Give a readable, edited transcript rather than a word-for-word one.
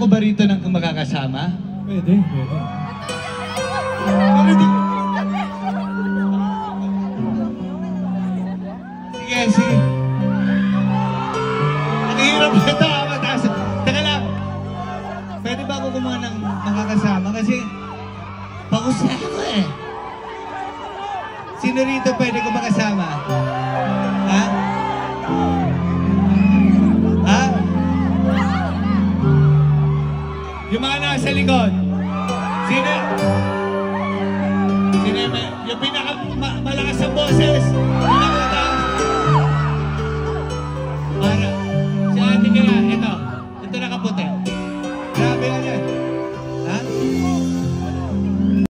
ako ba rito ng makakasama? Pwede, pwede. Pero di... Sige, sige. Ang hirap nito, mataas. Teka lang. Pwede ba ako kumuha ng makakasama? Kasi paus na ako eh. Sino rito pwede ko makasama? Ha? Ha? Yung mga nasa likod. Sino? Sino yung pinakamalakas ang boses?